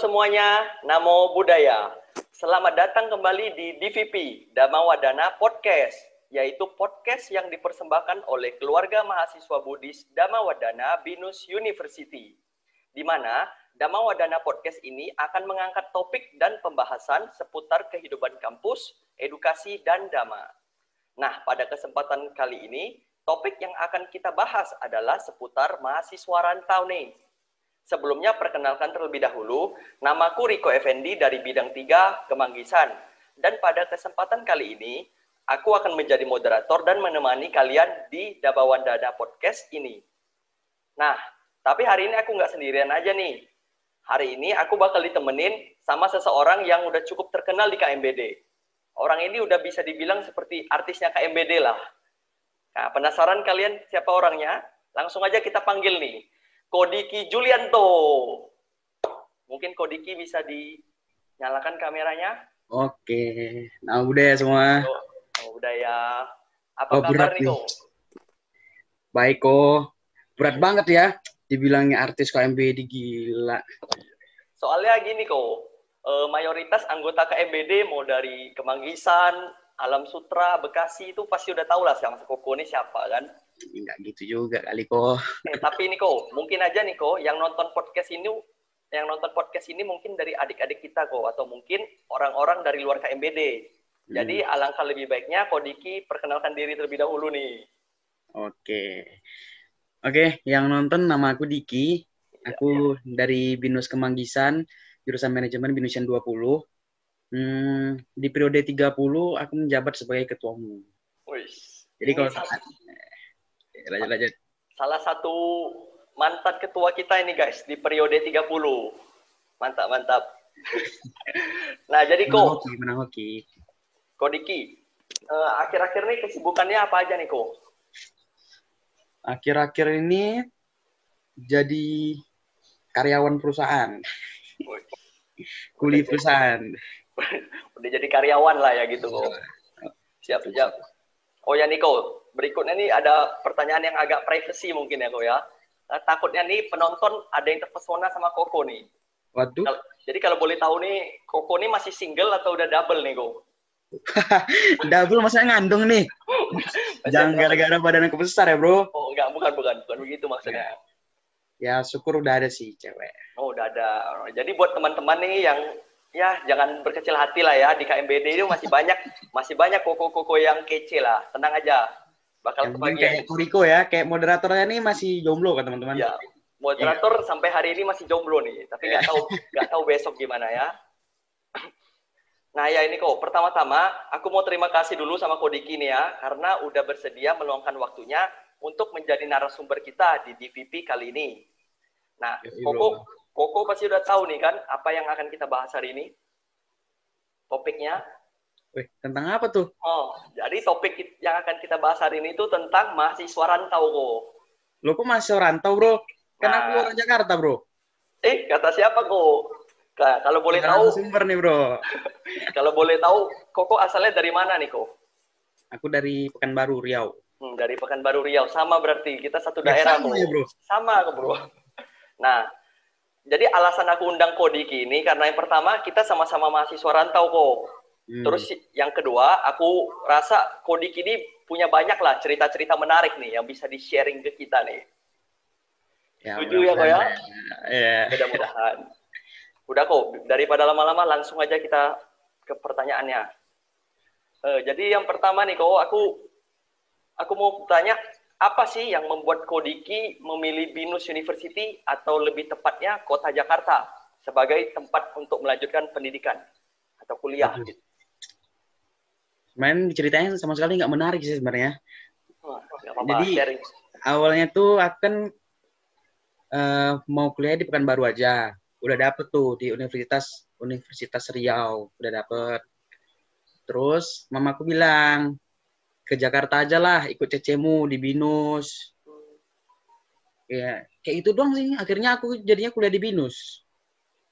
semuanya, Namo Buddhaya. Selamat datang kembali di DVP, Dhamma Wadana Podcast, yaitu podcast yang dipersembahkan oleh keluarga mahasiswa Buddhis Dhamma Wadana Binus University. Di mana Dhamma Wadana Podcast ini akan mengangkat topik dan pembahasan seputar kehidupan kampus, edukasi, dan dhamma. Nah, pada kesempatan kali ini, topik yang akan kita bahas adalah seputar mahasiswa rantau nih. Sebelumnya perkenalkan terlebih dahulu, namaku Riko Effendi dari Bidang 3 Kemanggisan. Dan pada kesempatan kali ini, aku akan menjadi moderator dan menemani kalian di Dhamma Wadana Podcast ini. Nah, tapi hari ini aku nggak sendirian aja nih. Hari ini aku bakal ditemenin sama seseorang yang udah cukup terkenal di KMBD. Orang ini udah bisa dibilang seperti artisnya KMBD lah. Nah, penasaran kalian siapa orangnya? Langsung aja kita panggil nih. Kodiki Julianto. Mungkin Kodiki bisa dinyalakan kameranya? Oke. Nah, udah ya semua. Oh, udah ya. Apa kabar nih, Ko? Baik, kok. Berat banget ya dibilangnya artis KMBD, gila. Soalnya gini, Ko. Mayoritas anggota KMBD mau dari Kemanggisan, Alam Sutra, Bekasi itu pasti udah tahu lah yang Koko ini siapa kan? Enggak gitu juga kali, kok. Tapi nih, Ko, mungkin aja nih, Ko, yang nonton podcast ini mungkin dari adik-adik kita, Ko, atau mungkin orang-orang dari luar KMBD. Jadi alangkah lebih baiknya Kodiki perkenalkan diri terlebih dahulu nih. Oke, yang nonton nama aku Diki. Aku dari Binus Kemanggisan, jurusan manajemen Binusian 20. Di periode 30 aku menjabat sebagai ketua umum. Jadi kalau lanjut. Salah satu mantan ketua kita ini guys di periode 30. Mantap. Nah, jadi menang hoki. Ko Diki, akhir-akhir ini kesibukannya apa aja nih, Ko? Akhir-akhir ini jadi karyawan perusahaan. Kuli perusahaan. Udah jadi karyawan lah ya gitu, Ko. Siap. Oh ya, Niko, berikutnya nih ada pertanyaan yang agak privacy mungkin ya, Ko ya. Takutnya nih penonton ada yang terpesona sama Koko nih. Waduh. Jadi kalau boleh tahu nih, Koko nih masih single atau udah double nih, Ko? Double maksudnya ngandung nih. Jangan gara-gara badan aku besar ya, bro. Oh, enggak, bukan begitu maksudnya. Ya, syukur udah ada sih cewek. Oh, udah ada. Jadi buat teman-teman nih yang ya jangan berkecil hati lah ya, di KMBD itu masih banyak koko-koko yang kece lah. Tenang aja. Bakal kebagian. Kayak Kuriko ya, kayak moderatornya nih masih jomblo kan teman-teman. Ya, moderator sampai hari ini masih jomblo nih, tapi nggak tahu besok gimana ya. Nah ya ini kok, pertama-tama aku mau terima kasih dulu sama Kodiki nih ya, karena udah bersedia meluangkan waktunya untuk menjadi narasumber kita di DVP kali ini. Nah, Koko pasti udah tahu nih kan, apa yang akan kita bahas hari ini? Topiknya? Tentang apa tuh? Oh, jadi topik yang akan kita bahas hari ini itu tentang mahasiswa rantau, Ko. Lo kok mahasiswa rantau, bro? Kan aku orang Jakarta, bro. Kata siapa, Ko? Kalau boleh tahu sumber nih, bro. Kalau boleh tahu, Koko asalnya dari mana nih, Ko? Aku dari Pekanbaru, Riau. Dari Pekanbaru, Riau. Sama berarti, kita satu daerah, Ko. Ya, bro. Sama, bro. Nah, jadi alasan aku undang Kodiki ini karena yang pertama kita sama-sama mahasiswa rantau, Ko. Terus yang kedua, aku rasa Kodiki ini punya banyak lah cerita-cerita menarik nih yang bisa di-sharing ke kita nih. Setuju ya, Ko ya? Iya. Mudah-mudahan. Udah, Ko, daripada lama-lama langsung aja kita ke pertanyaannya. Jadi yang pertama nih, Ko, aku mau tanya, apa sih yang membuat Kodiki memilih Binus University atau lebih tepatnya Kota Jakarta sebagai tempat untuk melanjutkan pendidikan atau kuliah? Main ceritanya sama sekali nggak menarik sih sebenarnya. Jadi sharing. Awalnya tuh akan mau kuliah di Pekanbaru aja. Udah dapet tuh di Universitas Riau, udah dapet. Terus mamaku bilang, ke Jakarta aja lah, ikut cecemu di Binus. Ya, kayak itu doang sih. Akhirnya aku jadinya kuliah di Binus.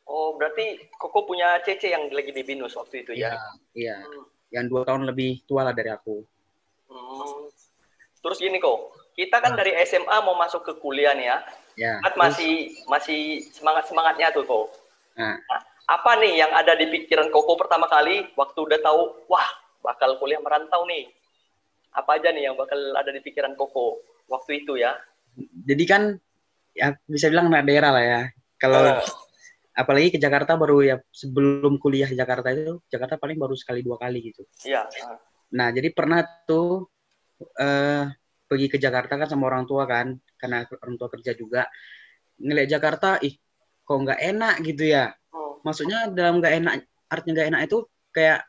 Oh, berarti Koko punya cece yang lagi di Binus waktu itu ya? Iya. Yang 2 tahun lebih tua lah dari aku. Terus gini, Ko, kita kan dari SMA mau masuk ke kuliah nih ya. Kan masih semangatnya tuh, Ko. Nah, Nah, apa nih yang ada di pikiran Koko pertama kali waktu udah tahu, wah bakal kuliah merantau nih? Apa aja nih yang bakal ada di pikiran Koko waktu itu ya? jadi kan ya bisa bilang anak daerah lah ya. Kalau Oh, apalagi ke Jakarta baru ya sebelum kuliah di Jakarta itu Jakarta paling baru sekali 2 kali gitu. iya. Nah, jadi pernah tuh eh, pergi ke Jakarta kan sama orang tua kan, karena orang tua kerja juga. Ngeliat Jakarta, ih kok nggak enak gitu ya. Oh, Maksudnya dalam nggak enak, artinya nggak enak itu kayak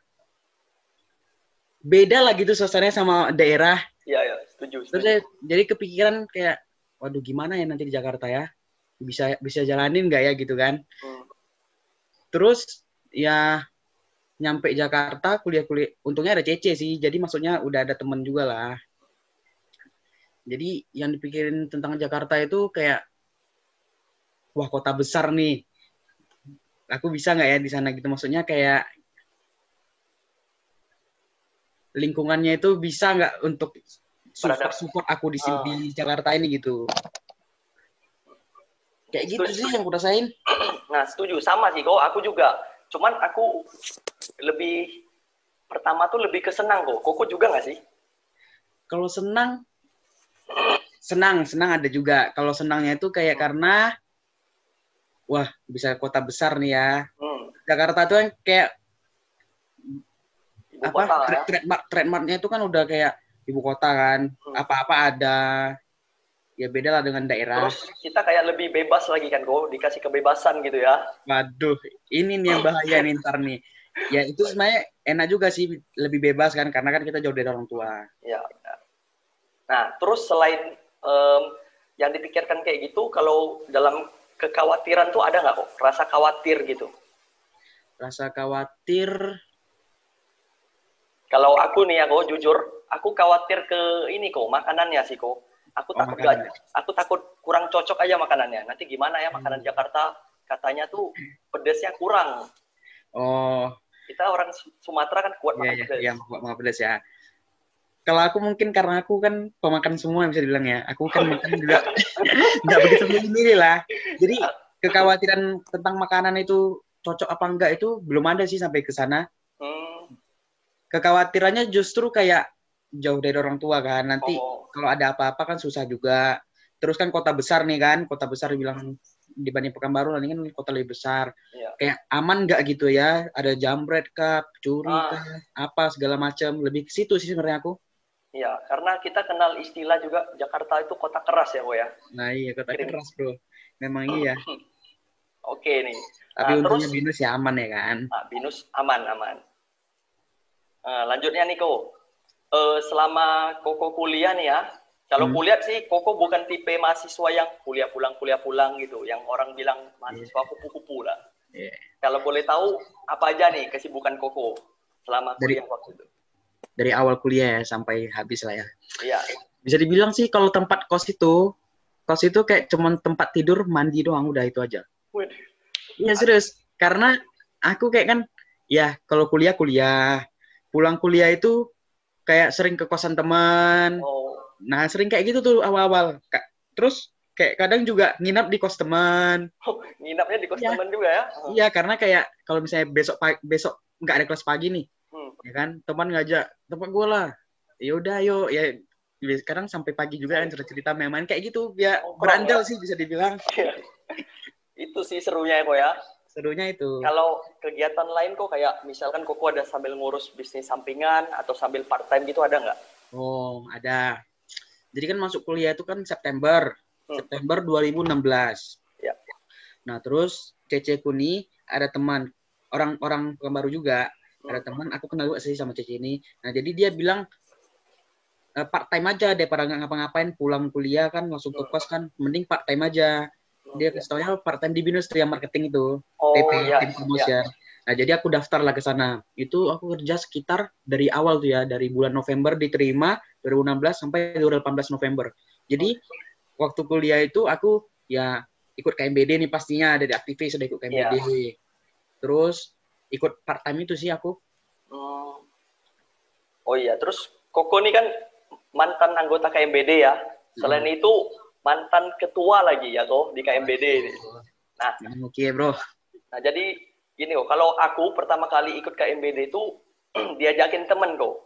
beda lah gitu suasananya sama daerah. iya, ya, setuju, Terus setuju. jadi kepikiran kayak, waduh gimana ya nanti di Jakarta ya? Bisa bisa jalanin nggak ya gitu kan? Hmm. Terus ya nyampe Jakarta kuliah-kuliah, untungnya ada CC sih, jadi maksudnya udah ada temen juga lah. Jadi yang dipikirin tentang Jakarta itu kayak, wah kota besar nih, aku bisa nggak ya di sana gitu, maksudnya kayak lingkungannya itu bisa nggak untuk Beradab. support aku di sini di Ah, Jakarta ini gitu. Kayak gitu setuju. sih yang aku rasain. Nah, setuju sama sih kok. Aku juga. Cuman aku lebih pertama tuh lebih ke senang kok. Koko juga nggak sih? Kalau senang ada juga. Kalau senangnya itu kayak karena wah bisa kota besar nih ya. Hmm, Jakarta tuh yang kayak ibu apa kota lah ya. trademarknya itu kan udah kayak ibu kota kan, Hmm. apa-apa ada, ya beda lah dengan daerah. Terus kita kayak lebih bebas lagi kan kok, dikasih kebebasan gitu ya. Waduh, ini nih yang bahaya nih ntar nih. Ya itu sebenarnya enak juga sih, lebih bebas kan karena kan kita jauh dari orang tua. Ya. Nah, terus selain em, yang dipikirkan kayak gitu, kalau dalam kekhawatiran tuh ada nggak kok? Rasa khawatir gitu. Rasa khawatir, Kalau aku nih aku jujur, aku khawatir ke ini kok, makanannya sih kok. Aku oh takut makanan. gak, aku takut kurang cocok aja makanannya. Nanti gimana ya makanan Jakarta? Katanya tuh pedesnya kurang. Oh, Kita orang Sumatera kan kuat iya makan iya, pedes. yang mau pedas ya. Kalau aku mungkin karena aku kan pemakan semua bisa dibilang ya. Aku kan makan juga nggak begitu milih lah. Jadi kekhawatiran tentang makanan itu cocok apa enggak itu belum ada sih sampai ke sana. Hmm, Kekhawatirannya justru kayak jauh dari orang tua kan. Nanti oh, kalau ada apa-apa kan susah juga. Terus kan kota besar nih kan, kota besar dibilang dibanding Pekanbaru, ini kan kota lebih besar. iya. Kayak aman nggak gitu ya? Ada jambret kah, curi kah, Ah, apa segala macam. Lebih ke situ sih sebenarnya aku. iya, karena kita kenal istilah juga Jakarta itu kota keras ya, kok ya. Nah iya, kota Kirim. keras bro. Memang iya. Oke nih. Tapi Nah, terus untungnya Binus ya aman ya kan. Binus aman aman. Lanjutnya nih Ko. Selama Koko kuliah nih ya, kalau Hmm. kuliah sih Koko bukan tipe mahasiswa yang kuliah pulang gitu, yang orang bilang Iya. mahasiswa kupu-kupu lah. Iya. Kalau boleh tahu apa aja nih kesibukan Koko selama Dari kuliah waktu itu? dari awal kuliah ya sampai habis lah ya. Iya. Bisa dibilang sih kalau tempat kos itu kayak cuman tempat tidur, mandi doang udah itu aja. Wih. Iya serius. Karena aku kayak kan ya kalau kuliah, pulang kuliah itu kayak sering ke kosan teman. Oh, Nah, sering kayak gitu tuh awal-awal. Terus kayak kadang juga nginap di kos teman. nginapnya di kos Iya, teman juga ya? iya karena kayak kalau misalnya besok nggak ada kelas pagi nih, Hmm. ya kan teman ngajak tempat gue lah, ya udah yuk ya sekarang sampai pagi juga kan cerita main-main kayak gitu biar Nongkrong ya. berandal sih bisa dibilang. Itu sih serunya ya kok ya. Serunya itu. Kalau kegiatan lain kok kayak misalkan Koko ada sambil ngurus bisnis sampingan atau sambil part time gitu ada nggak? Oh ada, jadi kan masuk kuliah itu kan September Hmm. September 2016. Ya. Nah terus Cece Kuni ada teman orang baru juga, ada Hmm. teman aku kenal juga sih sama Cece ini. Nah jadi dia bilang part time aja daripada nggak ngapa-ngapain pulang kuliah kan langsung ke kos kan mending part time aja. Dia Ya. kasih taunya part time di Binus yang marketing itu TP Oh ya, tim ya. promotion. Nah jadi aku daftar lah ke sana. Itu aku kerja sekitar dari awal tuh ya, dari bulan November diterima 2016 sampai 2018 November. Jadi waktu kuliah itu aku ya ikut KMBD nih pastinya, ada di aktivis sudah ikut KMBD. Ya. Terus ikut part time itu sih aku. Hmm. Oh iya, terus Koko nih kan mantan anggota KMBD ya. Selain itu mantan ketua lagi ya kok di KMBD ini. Nah, Oke bro. Nah, jadi gini kok, kalau aku pertama kali ikut KMBD itu diajakin temen kok.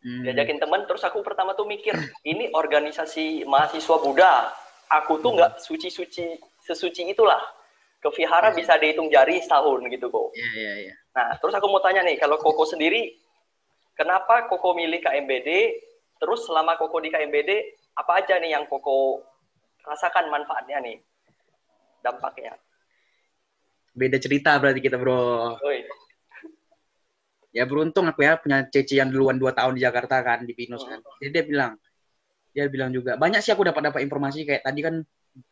Diajakin temen, terus aku pertama tuh mikir, ini organisasi mahasiswa Buddha. Aku tuh nggak suci-suci, sesuci itulah. Ke vihara bisa dihitung jari setahun gitu kok. Iya. Nah, terus aku mau tanya nih, kalau Koko sendiri, kenapa Koko milih KMBD? Terus selama Koko di KMBD, apa aja nih yang Koko rasakan manfaatnya nih, dampaknya? Beda cerita berarti kita, bro. Oi. Ya beruntung aku ya punya Cece yang duluan 2 tahun di Jakarta kan, di Pinus kan. Jadi dia bilang juga, banyak sih aku dapat informasi kayak tadi kan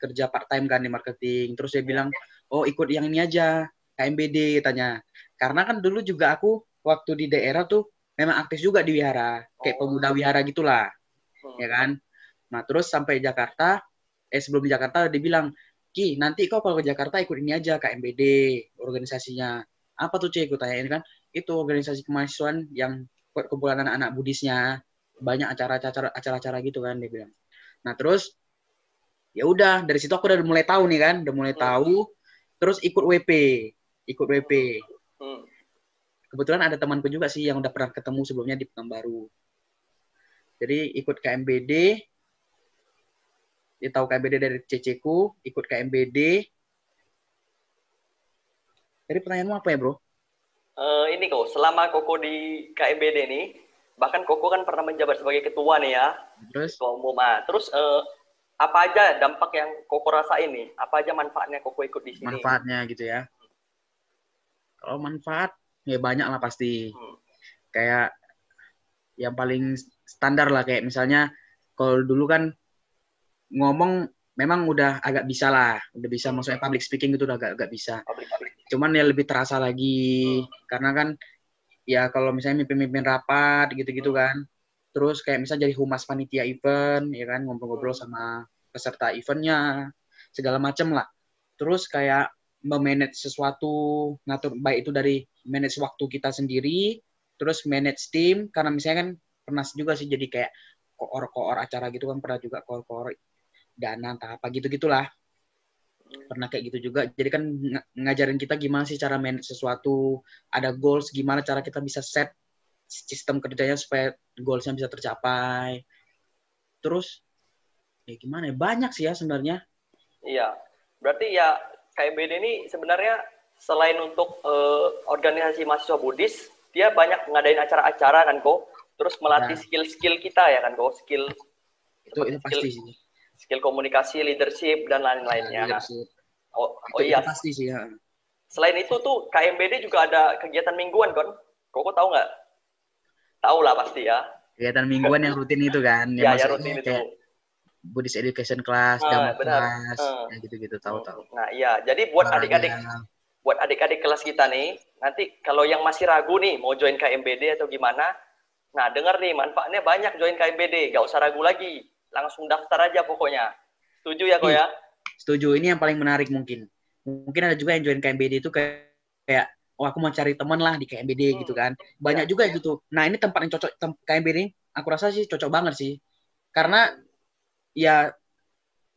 kerja part time kan di marketing. Terus dia bilang, oh ikut yang ini aja, KMBD tanya. Karena kan dulu juga aku waktu di daerah tuh memang aktif juga di wihara, kayak pemuda wihara gitulah, ya kan. Nah terus sampai Jakarta, sebelum di Jakarta dia bilang, Ki nanti kau kalau ke Jakarta ikut ini aja KMBD organisasinya. Apa tuh Cek? Aku tanyain kan, itu organisasi kemahasiswaan yang kumpulan anak-anak Budisnya, banyak acara-acara gitu kan dia bilang. Nah terus ya udah dari situ aku udah mulai tahu nih kan, udah mulai tahu. Terus ikut WP. Kebetulan ada temanku juga sih yang udah pernah ketemu sebelumnya di Pekanbaru. Jadi ikut KMBD, dia tahu KMBD dari CC-ku, ikut KMBD. Jadi pertanyaanmu apa ya, bro? Ini kok, selama Koko di KMBD nih, bahkan Koko kan pernah menjabat sebagai ketua nih ya, Terus? ketua umum. Terus apa aja dampak yang Koko rasain nih? Apa aja manfaatnya Koko ikut di sini? Manfaatnya gitu ya. Kalau manfaat, ya banyak lah pasti. Kayak yang paling standar lah, kayak misalnya kalau dulu kan ngomong memang udah agak bisa lah, udah bisa maksudnya public speaking itu udah agak bisa. Cuman ya lebih terasa lagi karena kan ya kalau misalnya mimpin rapat gitu-gitu kan, terus kayak misalnya jadi humas panitia event ya kan, ngobrol-ngobrol sama peserta eventnya segala macem lah. Terus kayak memanage sesuatu, ngatur baik itu dari manage waktu kita sendiri, terus manage tim karena misalnya kan pernah juga sih jadi kayak koor acara gitu kan, pernah juga koor dana entah apa gitu-gitulah. Pernah kayak gitu juga. Jadi kan ngajarin kita gimana sih cara manage sesuatu, ada goals, gimana cara kita bisa set sistem kerjanya supaya goalsnya bisa tercapai. Terus ya gimana ya, banyak sih ya sebenarnya. Iya, berarti ya KMBD ini sebenarnya selain untuk organisasi mahasiswa Buddhis, dia banyak ngadain acara-acara kan kok, terus melatih skill-skill kita ya kan kok, skill itu pasti sih. Skill komunikasi, leadership dan lain-lainnya. Oh iya. Itu pasti sih ya. Selain itu tuh KMBD juga ada kegiatan mingguan kan? Koko tahu nggak? Tahu lah pasti ya. Kegiatan mingguan yang rutin itu kan, ya rutin itu. Kayak Buddhist Education Class, Dhamma Class, ya gitu-gitu tahu-tahu. Nah iya, jadi buat adik-adik kelas kita nih, nanti kalau yang masih ragu nih mau join KMBD atau gimana, nah dengar nih manfaatnya banyak join KMBD, nggak usah ragu lagi, langsung daftar aja pokoknya. Setuju ya kok ya? Setuju, ini yang paling menarik mungkin. Mungkin ada juga yang join KMBD itu kayak oh aku mau cari teman lah di KMBD gitu kan. Banyak juga gitu. Nah ini tempat yang cocok KMBD, aku rasa sih cocok banget sih. Karena ya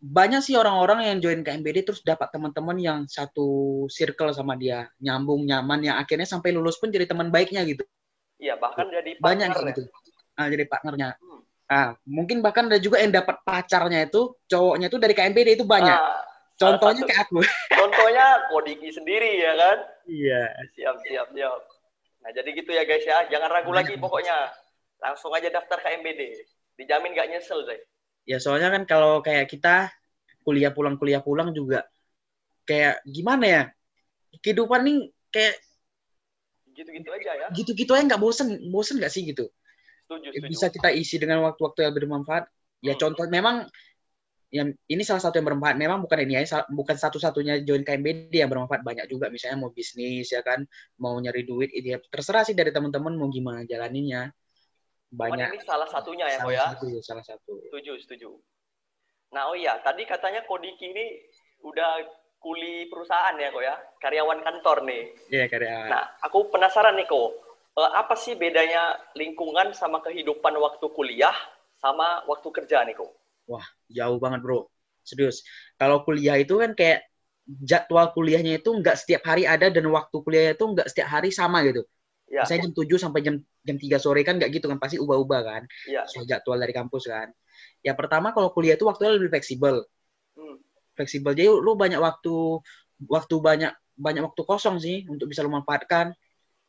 banyak sih orang-orang yang join KMBD terus dapat teman-teman yang satu circle sama dia, nyambung, nyaman, yang akhirnya sampai lulus pun jadi teman baiknya gitu. Iya, bahkan jadi partner. Banyak gitu. Jadi partnernya. Mungkin bahkan ada juga yang dapat pacarnya itu, cowoknya itu dari KMBD itu banyak. Contohnya kayak aku. Contohnya Kodiki sendiri ya kan? Iya. Siap. Nah jadi gitu ya guys ya, jangan ragu lagi pokoknya. Langsung aja daftar KMBD. Dijamin gak nyesel deh. Ya soalnya kan kalau kayak kita kuliah pulang juga kayak gimana ya, kehidupan nih kayak gitu-gitu aja ya. Gitu-gitu aja nggak bosen nggak sih gitu. Setuju. Bisa kita isi dengan waktu-waktu yang bermanfaat. Ya contoh memang yang ini salah satu yang bermanfaat. Memang bukan ini ya, bukan satu-satunya join KMBD yang bermanfaat, banyak juga. Misalnya mau bisnis ya kan, mau nyari duit, ya terserah sih dari teman-teman mau gimana jalaninnya. Banyak. Cuman ini salah satunya ya, kok ya. Salah satu. Setuju. Nah, oh iya, tadi katanya Kodiki ini udah kuli perusahaan ya, kok ya, karyawan kantor nih. Iya, karyawan. Nah, aku penasaran nih, kok, apa sih bedanya lingkungan sama kehidupan waktu kuliah sama waktu kerja nih, kok? Wah, jauh banget bro, serius. Kalau kuliah itu kan kayak jadwal kuliahnya itu nggak setiap hari ada dan waktu kuliahnya itu nggak setiap hari sama gitu. Ya, Misalnya jam 7 sampai jam 3 sore kan nggak gitu kan, pasti ubah-ubah kan. ya. Soal jadwal dari kampus kan. Ya pertama kalau kuliah itu waktunya lebih fleksibel. Hmm. Fleksibel jadi lu banyak banyak waktu kosong sih untuk bisa lu manfaatkan.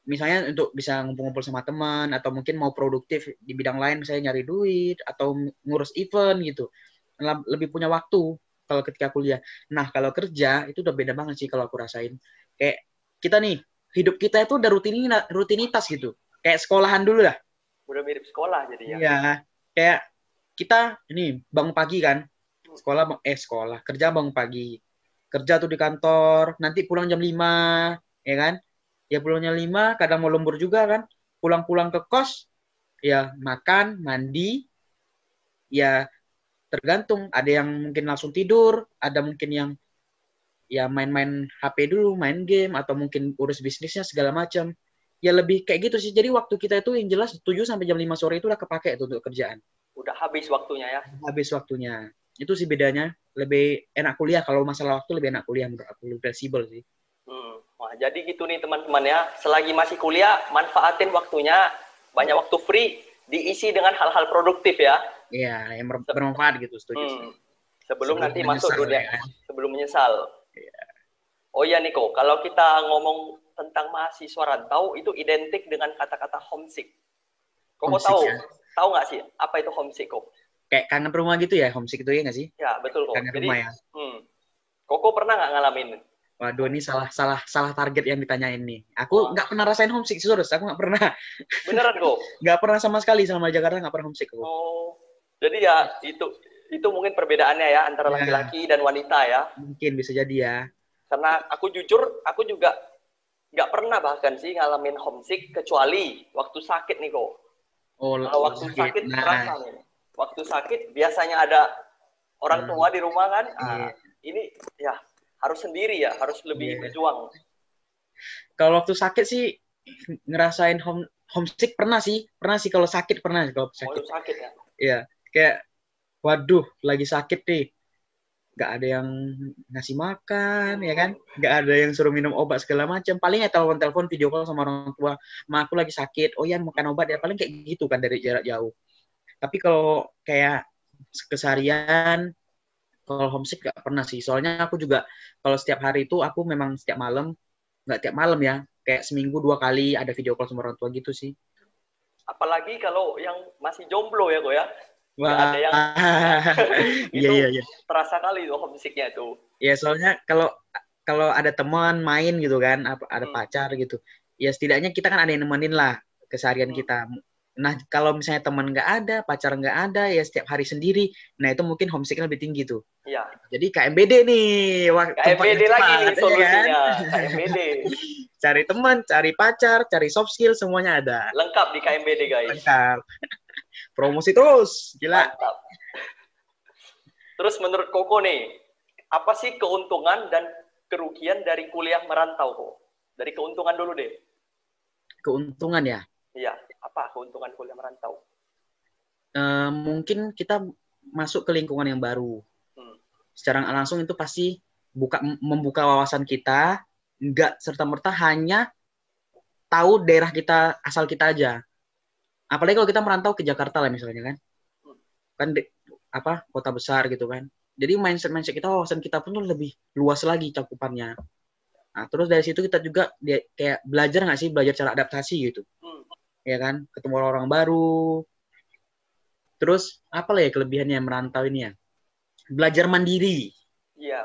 Misalnya untuk bisa ngumpul-ngumpul sama teman atau mungkin mau produktif di bidang lain misalnya nyari duit atau ngurus event gitu. Lebih punya waktu kalau ketika kuliah. Nah, kalau kerja itu udah beda banget sih kalau aku rasain. Kayak kita nih, hidup kita itu udah rutinitas gitu. Kayak sekolahan dulu lah. Udah mirip sekolah jadi ya. Iya, kayak kita ini bangun pagi kan. Sekolah, kerja bangun pagi. Kerja tuh di kantor, nanti pulang jam 5, ya kan? Ya pulangnya 5, kadang mau lembur juga kan. Pulang-pulang ke kos, ya makan, mandi, ya tergantung. Ada yang mungkin langsung tidur, ada mungkin yang ya main-main HP dulu, main game, atau mungkin urus bisnisnya segala macam. Ya lebih kayak gitu sih. Jadi waktu kita itu yang jelas 7 sampai jam 5 sore itu udah kepake itu untuk kerjaan. Udah habis waktunya ya. Habis waktunya. Itu sih bedanya. Lebih enak kuliah. Kalau masalah waktu lebih enak kuliah menurut aku. Lebih fleksibel sih. Wah, jadi gitu nih teman-teman ya. Selagi masih kuliah, manfaatin waktunya. Banyak waktu free, diisi dengan hal-hal produktif ya. Iya, yang bermanfaat gitu. Setuju. Sebelum nanti masuk menyesal, dunia. ya. Sebelum menyesal. Iya. Oh iya Niko, kalau kita ngomong tentang mahasiswa rantau, itu identik dengan kata-kata homesick. Koko Homesick, tahu? ya. Tahu nggak sih apa itu homesick kok? Kayak kangen rumah gitu ya, homesick itu ya nggak sih? Ya betul kok. Kangen Jadi, rumah ya. Koko pernah nggak ngalamin? Waduh, ini salah target yang ditanyain nih. Wah. Aku nggak pernah rasain homesick sih, Aku nggak pernah. Beneran kok? Nggak pernah sama sekali sama Jakarta, nggak pernah homesick aku. Oh, jadi ya itu mungkin perbedaannya ya antara Ya. laki-laki dan wanita ya. Mungkin bisa jadi ya. Karena aku jujur, aku juga nggak pernah bahkan sih ngalamin homesick kecuali waktu sakit nih kok. Oh, Kalau waktu sakit nah, terasa nih. Waktu sakit biasanya ada orang tua di rumah kan. iya. Ini ya harus sendiri ya, harus lebih Iya. berjuang. Kalau waktu sakit sih ngerasain homesick pernah sih kalau sakit pernah kalau sakit. Waktu sakit ya. Iya, kayak waduh lagi sakit nih. Nggak ada yang ngasih makan, ya kan? Nggak ada yang suruh minum obat segala macam. Paling ya telepon video call sama orang tua. Ma, aku lagi sakit. Oh ya, makan obat ya. Paling kayak gitu kan dari jarak jauh. Tapi kalau kayak keseharian, kalau homesick nggak pernah sih. Soalnya aku juga kalau setiap hari itu aku memang setiap malam, nggak tiap malam ya. Kayak seminggu 2 kali ada video call sama orang tua gitu sih. Apalagi kalau yang masih jomblo ya kok ya. Wah, ada yang iya. Terasa kali itu homesicknya tuh. Ya soalnya kalau ada teman main gitu kan, ada pacar gitu, ya setidaknya kita kan ada yang nemenin lah keseharian kita. Nah kalau misalnya teman nggak ada, pacar nggak ada, ya setiap hari sendiri, nah itu mungkin homesicknya lebih tinggi tuh. Iya. Jadi KMBD nih, KMBD lagi nih solusinya, kan? KMBD. Cari teman, cari pacar, cari soft skill, semuanya ada. Lengkap di KMBD guys. Lengkap. Promosi terus, gila. Mantap. Terus menurut Koko nih, apa sih keuntungan dan kerugian dari kuliah merantau kok? Dari keuntungan dulu deh. Keuntungan ya? Iya, apa keuntungan kuliah merantau? Mungkin kita masuk ke lingkungan yang baru. Secara langsung itu pasti membuka wawasan kita, nggak serta-merta hanya tahu daerah kita, asal kita aja. Apalagi kalau kita merantau ke Jakarta lah misalnya kan. Kan kota besar gitu kan. Jadi mindset kita, wawasan kita pun tuh lebih luas lagi cakupannya. Nah, terus dari situ kita juga kayak belajar nggak sih, belajar cara adaptasi gitu. Ya kan, ketemu orang baru. Terus apa lah ya kelebihannya merantau ini ya? Belajar mandiri. Iya.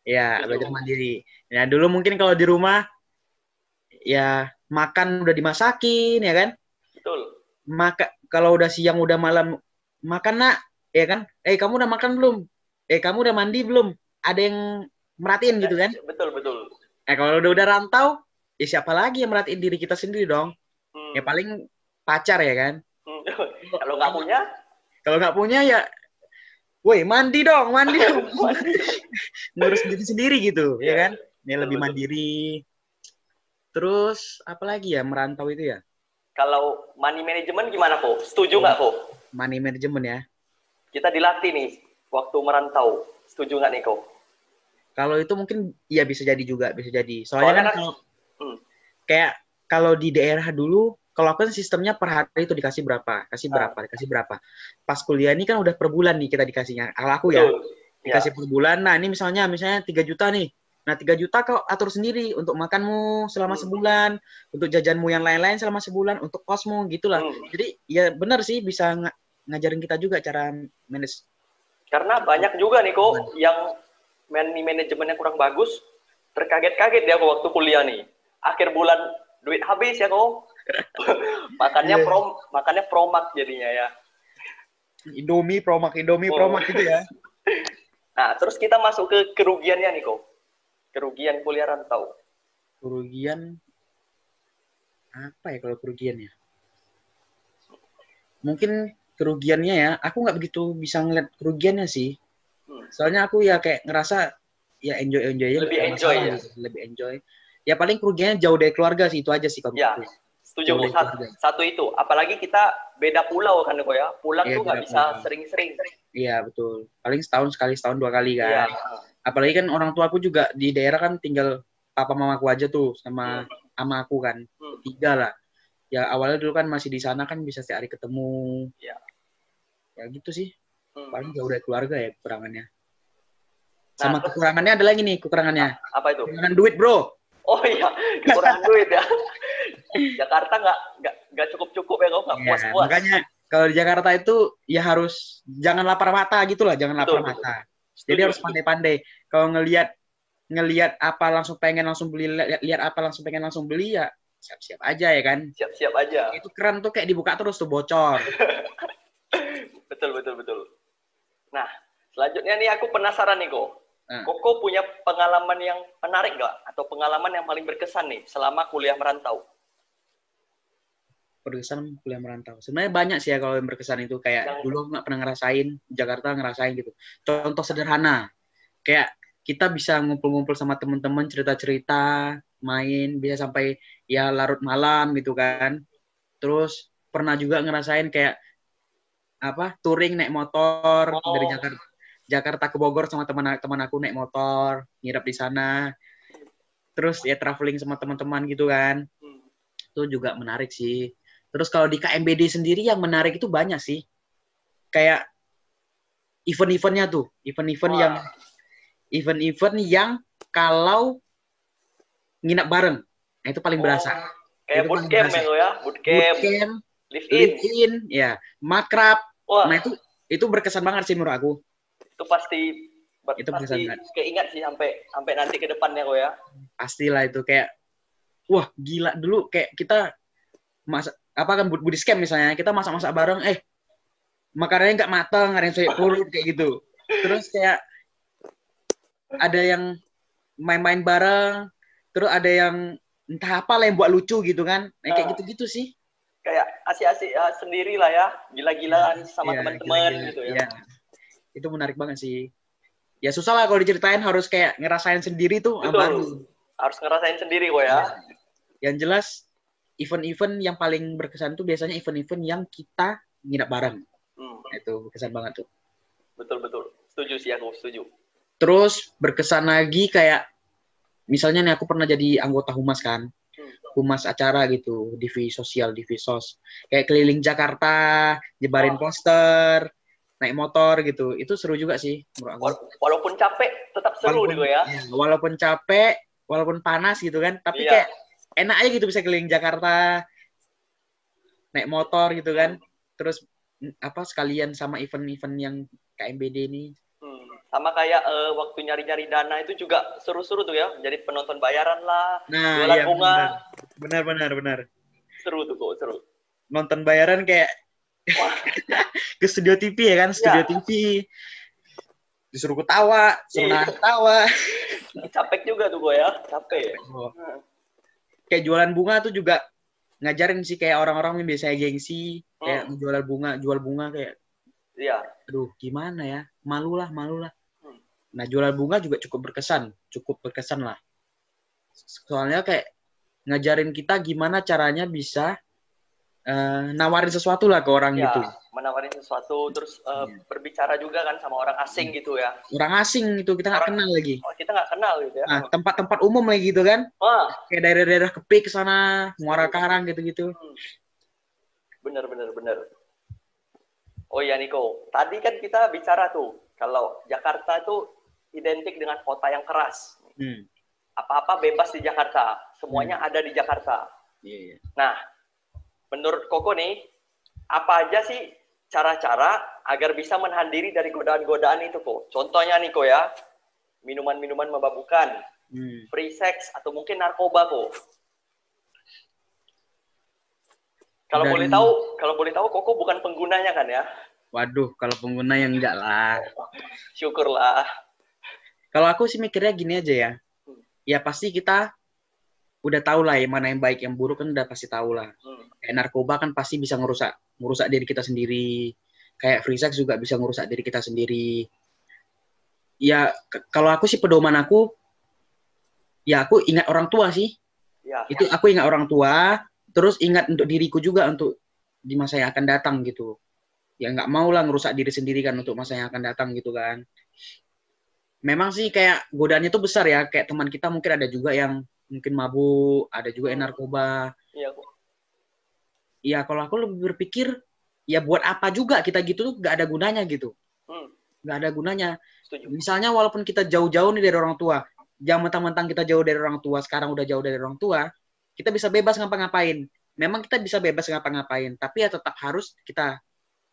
Ya, belajar mandiri. Nah, dulu mungkin kalau di rumah ya makan udah dimasakin ya kan? Betul. Kalau udah siang udah malam makan nak, ya kan? Kamu udah makan belum? Kamu udah mandi belum? Ada yang merhatiin gitu kan? Betul. Kalau udah rantau, ya siapa lagi yang merhatiin diri kita sendiri dong? Ya paling pacar ya kan? Kalau nggak punya? Kalau nggak punya ya, woi mandi dong. Ngurus diri sendiri gitu, ya kan? Ini lebih mandiri. Terus apa lagi ya merantau itu ya? Kalau money management gimana kok? Setuju nggak kok? Money management ya? Kita dilatih nih waktu merantau. Setuju nggak nih kok? Kalau itu mungkin ya bisa jadi juga, bisa jadi. Soalnya Soalnya kan kan, kalau hmm, kayak kalau di daerah dulu, kalau aku kan sistemnya per hari itu dikasih berapa, kasih ah, berapa, dikasih berapa. Pas kuliah ini kan udah per bulan nih kita dikasihnya. Kalau aku ya, betul. Ya. dikasih per bulan. Nah, ini misalnya 3 juta nih. Nah, 3 juta kau atur sendiri untuk makanmu selama Hmm, sebulan, untuk jajanmu yang lain-lain selama sebulan, untuk kosmu gitulah. hmm. Jadi ya benar sih bisa ngajarin kita juga cara manage. Karena banyak juga nih kok yang manajemennya kurang bagus, terkaget-kaget dia waktu kuliah nih. Akhir bulan duit habis ya kok. Iya. Makannya promak jadinya ya. Indomie Oh. Promak gitu ya. Nah, terus kita masuk ke kerugiannya nih kok. Kerugian kuliah rantau. Kerugian apa ya kalau kerugian ya? Mungkin kerugiannya ya, aku nggak begitu bisa ngeliat kerugiannya sih. Hmm. Soalnya aku ya kayak ngerasa ya enjoy aja nggak Lebih ada enjoy masalah ya. gitu, lebih enjoy. Ya paling kerugiannya jauh dari keluarga sih, itu aja sih kalau Ya, menurutku. setuju Jauh kok. dari keluarga. Satu itu. Apalagi kita beda pulau kan kok ya. Pulang Iya tuh nggak beda bisa pulau. sering-sering. Iya betul. Paling setahun sekali, setahun 2 kali Iya. kan. Apalagi kan orang tua aku juga di daerah kan tinggal papa mamaku aja tuh sama Hmm. ama aku kan. Hmm. Tiga lah. Ya awalnya dulu kan masih di sana kan bisa setiap hari ketemu. Ya. Ya gitu sih. Hmm. Paling jauh dari keluarga ya kekurangannya. Nah, Sama terus kekurangannya ada lagi nih kekurangannya. apa itu? Kekurangan duit bro. Oh iya, kekurangan duit ya. Jakarta nggak cukup-cukup ya kok, nggak Iya, puas-puas. makanya kalau di Jakarta itu ya harus jangan lapar mata gitu lah, jangan lapar Betul, betul. mata. Jadi Setuju, harus setuju. pandai-pandai. Kalau ngelihat ngelihat apa langsung pengen langsung beli, lihat apa langsung pengen langsung beli ya siap-siap aja ya kan. Siap-siap aja. Itu keran tuh kayak dibuka terus tuh bocor. Betul, betul, betul. Nah, selanjutnya nih aku penasaran nih kok. Nah, Koko punya pengalaman yang menarik nggak? Atau pengalaman yang paling berkesan nih selama kuliah merantau? berkesan kuliah merantau. Sebenarnya banyak sih ya kalau yang berkesan itu kayak Yang, dulu nggak pernah ngerasain, Jakarta ngerasain gitu. Contoh sederhana, kayak kita bisa ngumpul-ngumpul sama teman-teman cerita-cerita, main bisa sampai ya larut malam gitu kan. Terus pernah juga ngerasain kayak apa touring naik motor dari oh, Jakarta ke Bogor sama teman-teman aku naik motor nginep di sana. Terus ya traveling sama teman-teman gitu kan. hmm, Itu juga menarik sih. Terus kalau di KMBD sendiri yang menarik itu banyak sih. Kayak event-eventnya tuh, wah, event-event yang kalau nginap bareng, nah itu paling oh, berasa. kayak Itu paling bootcamp berasa. ya kok ya, bootcamp, Bootcamp, live in. live in, ya, makrab. Nah Wah, itu berkesan banget sih menurut aku. itu pasti Itu pasti berkesan banget. keingat sih sampai sampai nanti ke depannya kok ya. Pastilah itu kayak wah gila dulu kayak kita masak apa kan budi scam misalnya kita masak-masak bareng makanannya nggak mateng ada yang soyak perut kayak gitu terus kayak ada yang main-main bareng terus ada yang entah apa lah yang buat lucu gitu kan kayak Nah, gitu-gitu sih kayak asik-asik sendiri lah ya, gila-gilaan sama ya teman-teman gila-gila gitu ya. ya itu menarik banget sih ya susah lah kalau diceritain harus kayak ngerasain sendiri tuh Betul, baru harus ngerasain sendiri kok ya. ya yang jelas event-event yang paling berkesan tuh biasanya event-event yang kita nginep bareng. Hmm, Itu berkesan banget tuh. betul-betul, setuju sih aku, setuju. Terus berkesan lagi kayak misalnya nih aku pernah jadi anggota humas kan, Hmm. humas acara gitu, divisi sosial, divisi sos, kayak keliling Jakarta, Wah, nyebarin poster, naik motor gitu, itu seru juga sih menurut aku. walaupun capek, tetap seru Walaupun deh kok ya. ya, walaupun capek, walaupun panas gitu kan, tapi Iya. kayak enak aja gitu bisa keliling Jakarta, naik motor gitu Hmm. kan, terus apa sekalian sama event-event yang KMBD ini. Hmm. Sama kayak waktu nyari-nyari dana itu juga seru-seru tuh ya. Jadi penonton bayaran lah, Nah, jualan iya benar. bunga, Benar. seru tuh kok, seru. Nonton bayaran kayak Wah, ke studio TV ya kan, studio ya, TV disuruh ketawa, suruh iya. nahan ketawa. Capek juga tuh kok ya, capek. Oh. Hmm. Kayak jualan bunga tuh juga ngajarin sih kayak orang-orang yang biasanya gengsi, kayak Hmm. jual bunga kayak Iya. aduh gimana ya, malu lah. Hmm. Nah, jualan bunga juga cukup berkesan lah. Soalnya kayak ngajarin kita gimana caranya bisa nawarin sesuatu lah ke orang Ya, gitu. menawarin sesuatu, terus Iya. berbicara juga kan sama orang asing gitu ya. Orang asing itu kita nggak Orang kenal lagi. kita nggak kenal gitu ya. Nah, tempat-tempat umum lagi gitu kan. Wah, Kayak daerah-daerah Kepik sana, Muara setuju. Karang gitu-gitu. Bener, bener, bener. Oh iya Niko, tadi kan kita bicara tuh, kalau Jakarta itu identik dengan kota yang keras. Hmm. Apa-apa bebas di Jakarta, semuanya Hmm. ada di Jakarta. Iya, iya. Nah, menurut Koko nih, apa aja sih cara-cara agar bisa menahan diri dari godaan-godaan itu kok? Contohnya nih kok ya, minuman-minuman memabukkan, free sex, atau mungkin narkoba kok. Dari, Kalau boleh tahu Koko bukan penggunanya kan ya? waduh, kalau pengguna yang enggak lah. Syukurlah. Kalau aku sih mikirnya gini aja ya. Ya pasti kita udah tahu lah yang mana yang baik yang buruk kan udah pasti tahu lah. Kayak narkoba kan pasti bisa ngerusak diri kita sendiri. Kayak free sex juga bisa ngerusak diri kita sendiri. Ya kalau aku sih pedoman aku, ya aku ingat orang tua sih. Ya. Itu aku ingat orang tua, terus ingat untuk diriku juga untuk di masa yang akan datang gitu. Ya nggak mau lah ngerusak diri sendiri kan untuk masa yang akan datang gitu kan. Memang sih kayak godaannya tuh besar ya. Kayak teman kita mungkin ada juga yang mungkin mabuk, ada juga yang narkoba. Iya. Ya kalau aku lebih berpikir, ya buat apa juga kita gitu tuh nggak ada gunanya gitu. Nggak ada gunanya. Setuju. Misalnya walaupun kita jauh-jauh nih dari orang tua, jangan mentang-mentang kita jauh dari orang tua, sekarang udah jauh dari orang tua, kita bisa bebas ngapa-ngapain. Memang kita bisa bebas ngapa-ngapain, tapi ya tetap harus kita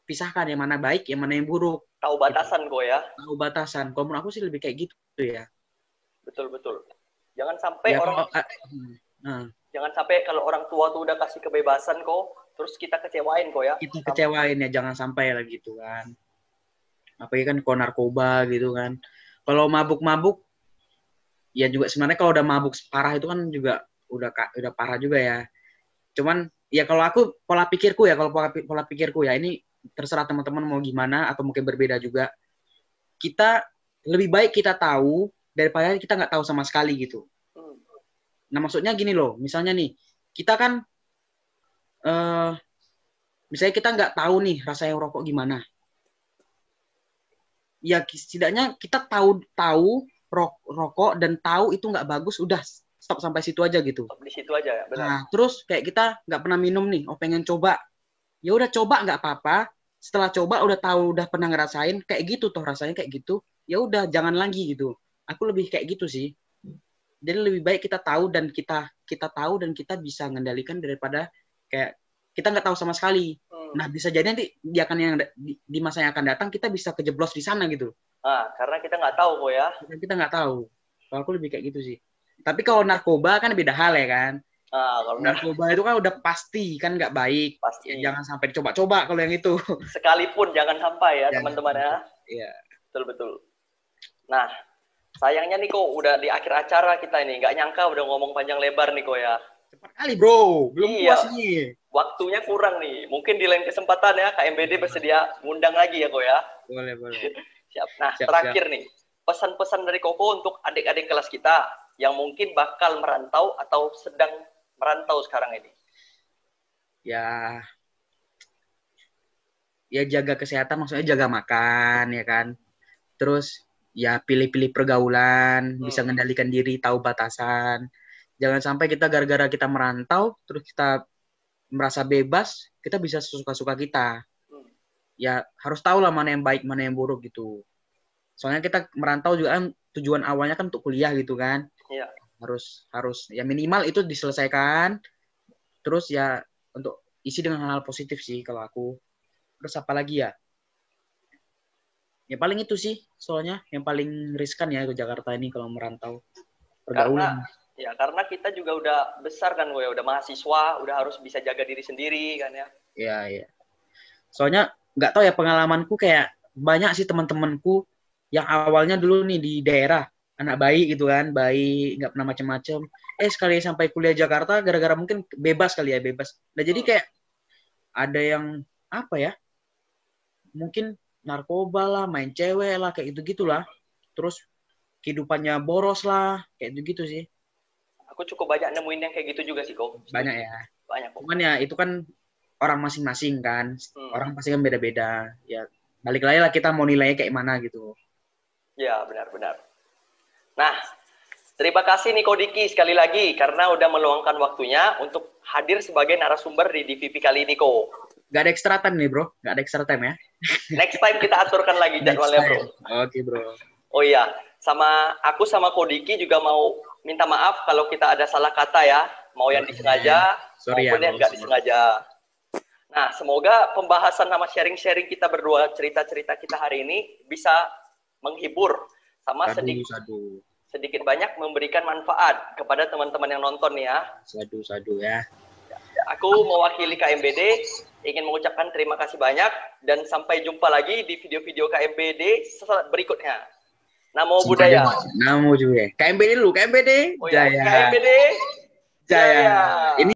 pisahkan yang mana baik, yang mana yang buruk. Tahu batasan kok ya. Tahu batasan. Kalau menurut aku sih lebih kayak gitu ya. Betul. Jangan sampai Ya, orang jangan sampai kalau orang tua tuh udah kasih kebebasan kok, terus kita kecewain kok ya. kita kecewain ya, jangan sampai lah gitu kan. Apalagi kan kalau narkoba gitu kan. Kalau mabuk-mabuk, ya juga sebenarnya kalau udah mabuk parah itu kan juga udah parah juga ya. Cuman ya kalau aku pola pikirku ya ini terserah teman-teman mau gimana atau mungkin berbeda juga. Kita lebih baik kita tahu daripada kita nggak tahu sama sekali gitu. Nah maksudnya gini loh, misalnya nih kita kan misalnya kita nggak tahu nih rasanya rokok gimana. Ya setidaknya kita tahu rokok dan tahu itu nggak bagus, udah stop sampai situ aja gitu. Stop di situ aja ya, benar. Nah, terus kayak kita nggak pernah minum nih, pengen coba. Ya udah coba nggak apa-apa. Setelah coba udah tahu, udah pernah ngerasain kayak gitu toh rasanya kayak gitu. Ya udah jangan lagi gitu. Aku lebih kayak gitu sih. Jadi lebih baik kita tahu dan kita tahu dan kita bisa mengendalikan daripada kayak kita nggak tahu sama sekali. Nah bisa jadi nanti di masa yang akan datang kita bisa kejeblos di sana gitu. Karena kita nggak tahu kok ya. Kita nggak tahu. Kalau aku lebih kayak gitu sih. Tapi kalau narkoba kan beda hal ya kan. Kalau narkoba itu kan udah pasti kan nggak baik. Pasti. Ya, jangan sampai dicoba-coba kalau yang itu. Sekalipun jangan sampai ya teman-teman ya. Iya. Betul. Nah, sayangnya nih kok udah di akhir acara kita ini. Nggak nyangka udah ngomong panjang lebar nih kok ya. Cepat kali bro, belum puas nih. Waktunya kurang nih. Mungkin di lain kesempatan ya KMBD bersedia ngundang lagi ya kok ya. Boleh. Siap. Nah, terakhir nih. Pesan-pesan dari Koko untuk adik-adik kelas kita yang mungkin bakal merantau atau sedang merantau sekarang ini. Ya jaga kesehatan, maksudnya jaga makan ya kan. Terus ya pilih-pilih pergaulan, bisa mengendalikan diri, tahu batasan. Jangan sampai kita gara-gara kita merantau, terus kita merasa bebas, kita bisa sesuka-suka kita. Ya harus tahu lah mana yang baik, mana yang buruk gitu. Soalnya kita merantau juga kan tujuan awalnya kan untuk kuliah gitu kan. Iya. Harus ya minimal itu diselesaikan. Terus ya untuk isi dengan hal-hal positif sih kalau aku. Terus apa lagi ya? Ya paling itu sih soalnya yang paling riskan ya ke Jakarta ini kalau merantau. Pergaulan. Karena kita juga udah besar kan gue, udah mahasiswa, udah harus bisa jaga diri sendiri kan ya. Iya. Soalnya nggak tahu ya pengalamanku kayak banyak sih teman-temanku yang awalnya dulu nih di daerah anak baik gitu kan, baik nggak pernah macam-macam. Sekali sampai kuliah Jakarta gara-gara mungkin bebas. Nah jadi kayak ada yang apa ya? Mungkin narkoba lah, main cewek lah, kayak gitu-gitulah. Terus kehidupannya boros lah, kayak gitu sih. Aku cukup banyak nemuin yang kayak gitu juga sih kok. Banyak ya. Banyak kok. Cuman ya itu kan orang masing-masing kan. Orang pasti kan beda-beda. Ya, balik lagi lah kita mau nilainya kayak mana gitu. Ya, benar-benar. Nah, terima kasih Niko Diki sekali lagi karena udah meluangkan waktunya untuk hadir sebagai narasumber di DVP kali ini, Ko. Gak ada extra time nih, bro. Gak ada extra time ya. Next time kita aturkan lagi jadwalnya, bro. Oke, bro. Oh iya, aku sama Ko Diki juga mau minta maaf kalau kita ada salah kata ya. Mau yang disengaja, maupun yang nggak disengaja. Nah, semoga pembahasan sama sharing-sharing kita berdua, cerita-cerita kita hari ini bisa menghibur sama sedikit banyak memberikan manfaat kepada teman-teman yang nonton ya. Sadu ya. Aku mewakili KMBD ingin mengucapkan terima kasih banyak dan sampai jumpa lagi di video-video KMBD berikutnya. Namo Buddhaya. Namo Buddhaya. KMBD dulu, KMBD. Oh ya, Jaya. KMBD Jaya. Ini